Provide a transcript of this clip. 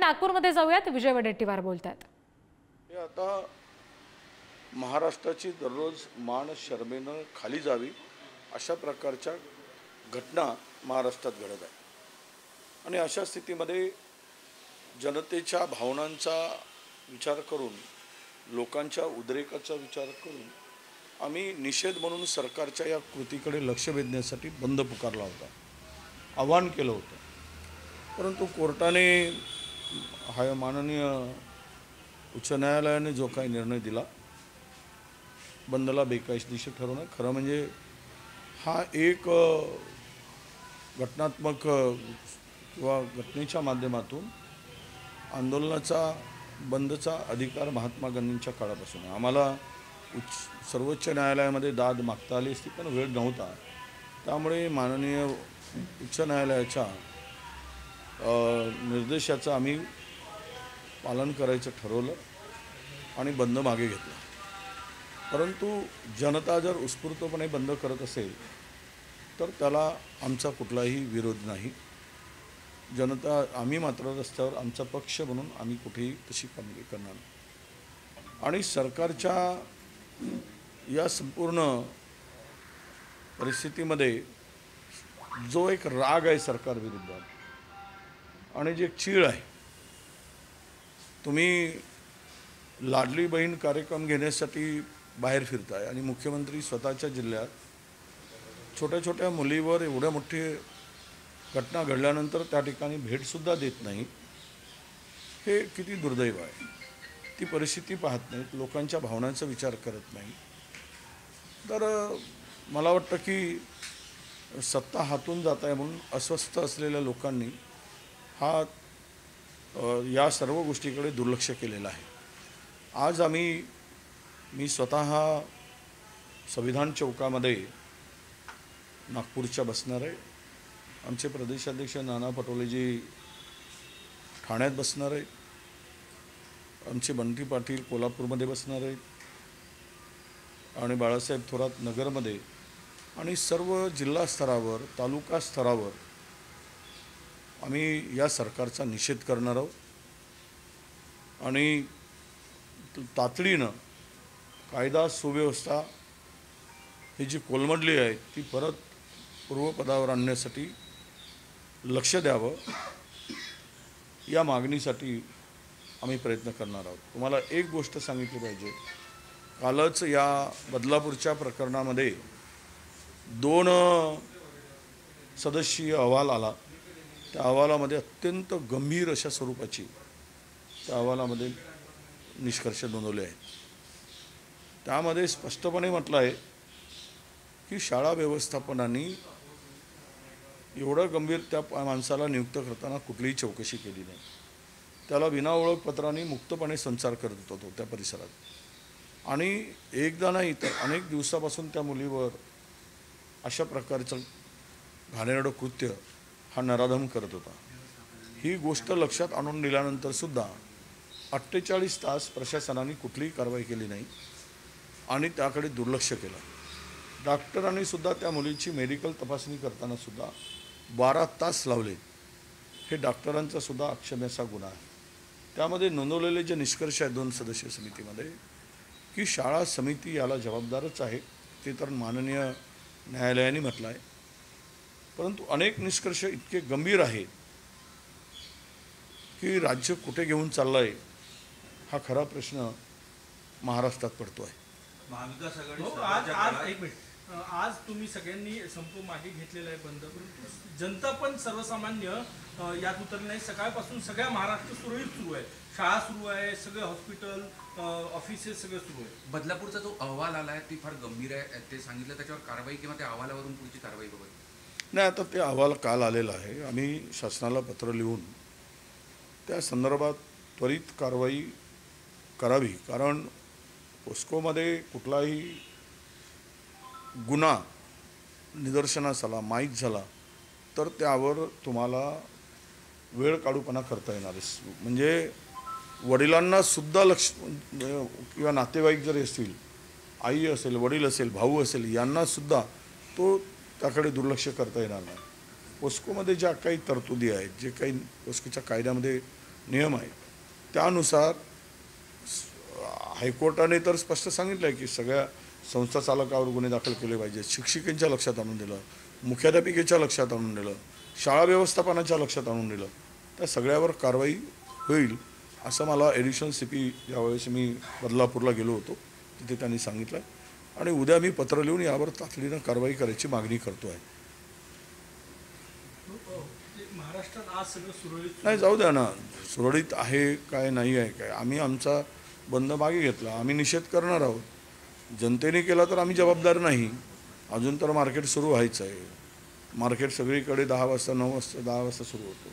नागपूरमध्ये जाऊयात, विजय वडेट्टीवार बोलतात। हे आता महाराष्ट्राची दररोज मान शर्मेनं खाली जावी अशा प्रकारच्या घटना महाराष्ट्रात घडत आहे आणि अशा स्थितीमध्ये जनतेच्या भावनांचा विचार करून, लोकांच्या उद्रेकाचा विचार करून आम्ही निषेध म्हणून सरकारच्या या कृतीकडे लक्ष वेधण्यासाठी बंद पुकारला होता, आवाहन केलं होतं। परंतु कोर्टाने माननीय उच्च न्यायालयाने जो काही निर्णय दिला, बंदला बेकायदेशीर ठरवणं, खरं म्हणजे हा एक घटनात्मक किंवा घटनेच्या माध्यमातून आंदोलनाचा बंदचा अधिकार महात्मा गांधींच्या काळापासून आहे। आम्हाला सर्वोच्च न्यायालयामध्ये दाद मागता आली असती, पण वेळ नव्हता। त्यामुळे माननीय उच्च न्यायालयाच्या निर्देशाचं आम्ही पालन करायचं ठरवलं आणि बंद मागे घेतला। परंतु जनता जर उत्स्फूर्तपणे बंद करत असेल तर त्याला आमचा कुठलाही विरोध नाही। जनता आम्ही मात्र रस्त्यावर आमचा पक्ष म्हणून आम्ही कुठेही तशी कामगिरी करणार नाही। आणि सरकारच्या या संपूर्ण परिस्थितीमध्ये जो एक राग आहे सरकारविरुद्ध आणि जे चीड आहे, तुम्ही लाडली बहीण कार्यक्रम घेण्यासाठी बाहेर फिरताय आणि मुख्यमंत्री स्वतःच्या जिल्ह्यात छोट्या छोट्या मुलीवर एवढ्या मोठी घटना घडल्यानंतर त्या ठिकाणी भेटसुद्धा देत नाही, हे किती दुर्दैव आहे। ती परिस्थिती पाहत नाहीत, लोकांच्या भावनांचा विचार करत नाही। तर मला वाटतं की सत्ता हातून जात आहे म्हणून अस्वस्थ असलेल्या लोकांनी या सर्व गोष्टीकडे दुर्लक्ष केलेलं आहे। आज मी स्वतः संविधान चौकामध्ये नागपूरच्या बसणार आहे। आमचे प्रदेशाध्यक्ष नाना पटोलेजी ठाण्यात बसणार आहेत, आमचे बंटी पाटील कोल्हापूरमध्ये बसणार आहेत आणि बाळासाहेब थोरात नगरमध्ये, आणि सर्व जिल्हा स्तरावर, तालुका स्तरावर आम्ही या सरकारचा निषेध करणार आहोत आणि तातडीनं कायदा सुव्यवस्था ही जी कोलमडली आहे ती परत पूर्वपदावर आणण्यासाठी लक्ष द्यावं, या मागणीसाठी आम्ही प्रयत्न करणार आहोत। तुम्हाला एक गोष्ट सांगितली पाहिजे, कालच या बदलापूरच्या प्रकरणामध्ये 2 सदस्यीय अहवाल आला। त्या अहवालामध्ये अत्यंत गंभीर अशा स्वरूपाची त्या अहवालामध्ये निष्कर्ष नोंदवले आहेत। त्यामध्ये स्पष्टपणे म्हटलं आहे की शाळा व्यवस्थापनाने एवढं गंभीर त्या माणसाला नियुक्त करताना कुठलीही चौकशी केली नाही, त्याला विना ओळखपत्राने मुक्तपणे संचार करत होता त्या परिसरात, आणि एकदा नाही तर अनेक दिवसापासून त्या मुलीवर अशा प्रकारचं घाणेरडं कृत्य हा नराधम करत होता। ही गोष्ट लक्षात आणून दिल्यानंतरसुद्धा 48 तास प्रशासनाने कुठलीही कारवाई केली नाही आणि त्याकडे दुर्लक्ष केलं। डॉक्टरांनी सुद्धा त्या मुलीची मेडिकल तपासणी करताना सुद्धा 12 तास लावले, हे डॉक्टरांचा सुद्धा अक्षम्याचा गुन्हा आहे। त्यामध्ये नोंदवलेले जे निष्कर्ष आहेत 2 सदस्यीय समितीमध्ये, की शाळा समिती याला जबाबदारच आहे, ते तर माननीय न्यायालयाने म्हटलं आहे। परंतु अनेक निष्कर्ष इतके गंभीर आहेत की राज्य कुठे घेऊन चाललं आहे हा खरा प्रश्न महाराष्ट्रात पडतो आहे। महाविकास आघाडी आज तुम्ही सगळ्यांनी संप मागे घेतलेला आहे बंद, परंतु जनता पण सर्वसामान्य यात उतरली नाही। सकाळपासून सगळ्या महाराष्ट्र सुरळीत सुरू आहे, शाळा सुरू आहे, सगळे हॉस्पिटल ऑफिसेस सगळं सुरू आहे। बदलापूरचा जो अहवाल आला आहे ती फार गंभीर आहे, ते सांगितलं, त्याच्यावर कारवाई किंवा त्या अहवालावरून पुढची कारवाई बघत नाही। आता ते अहवाल काल आलेला आहे, आम्ही शासनाला पत्र लिहून त्या संदर्भात त्वरित कारवाई करावी, कारण पोस्कोमध्ये कुठलाही गुन्हा निदर्शनास आला, माहीत झाला तर त्यावर तुम्हाला वेळ काढूपणा करता येणार आहे। म्हणजे वडिलांना सुद्धा लक्ष किंवा नातेवाईक जरी असतील, आई असेल, वडील असेल, भाऊ असेल, यांना सुद्धा तो त्याकडे दुर्लक्ष करता येणार नाही। पोस्कोमध्ये ज्या काही तरतुदी आहेत, जे काही पोस्कोच्या कायद्यामध्ये नियम आहेत त्यानुसार हायकोर्टाने तर स्पष्ट सांगितलं आहे की सगळ्या संस्था चालकावर गुन्हे दाखल केले पाहिजेत. शिक्षिकेच्या लक्षात आणून दिलं, मुख्याध्यापिकेच्या लक्षात आणून दिलं, शाळा व्यवस्थापनाच्या लक्षात आणून दिलं. त्या सगळ्यावर कारवाई होईल असं मला ॲडिशनल CP ज्यावेळेस मी बदलापूरला गेलो होतो तिथे त्यांनी सांगितलं आहे आणि उद्या मी पत्र लिहून यावर तातडीनं कारवाई करायची मागणी करतो आहे. महाराष्ट्रात आज सगळं सुरळीत नाही जाऊ द्या ना, सुरळीत आहे काय नाही आहे काय, आम्ही आमचा बंद मागे घेतला, आम्ही निषेध करणार आहोत. जनतेने केला तर आम्ही जबाबदार नाही. अजून तर मार्केट सुरू व्हायचं आहे. मार्केट सगळीकडे 10 वाजता 9 वाजता 10 वाजता सुरू होतो.